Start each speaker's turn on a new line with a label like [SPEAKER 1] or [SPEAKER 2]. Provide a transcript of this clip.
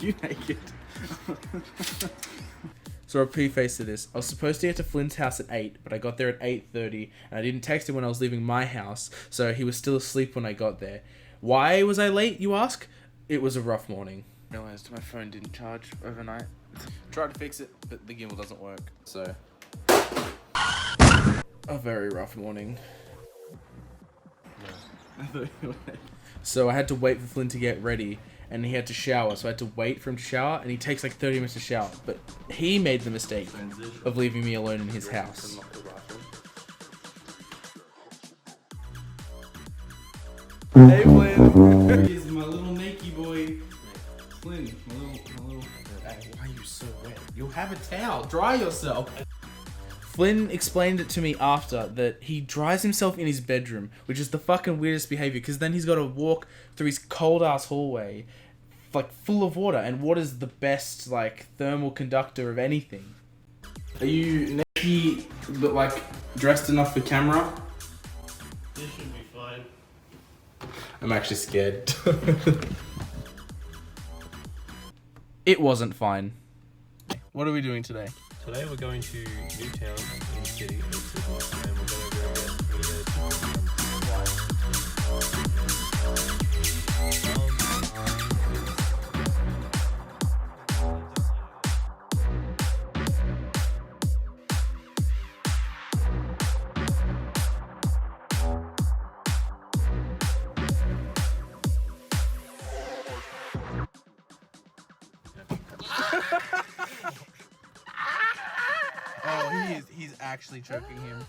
[SPEAKER 1] you naked.
[SPEAKER 2] So I'll preface to this. I was supposed to get to Flynn's house at 8, but I got there at 8:30, and I didn't text him when I was leaving my house, so he was still asleep when I got there. Why was I late, you ask? It was a rough morning. I realized my phone didn't charge overnight. Tried to fix it, but the gimbal doesn't work, so... A very rough morning. So I had to wait for Flynn to get ready, and he had to shower, so I had to wait for him to shower, and he takes like 30 minutes to shower, but he made the mistake of leaving me alone in his house. Hey Flynn! Here's my little naked boy. Flynn, my little... Hey, why are you so wet? You'll have a towel, dry yourself! Flynn explained it to me after that he dries himself in his bedroom, which is the fucking weirdest behavior, because then he's got to walk through his cold ass hallway, like full of water, and water's the best like thermal conductor of anything. Are you naked but like dressed enough for camera?
[SPEAKER 3] This should be fine.
[SPEAKER 2] I'm actually scared. It wasn't fine. What are we doing today?
[SPEAKER 3] Today we're going to Newtown in the city of Sydney, and we're going to go
[SPEAKER 2] Oh, he's actually choking him.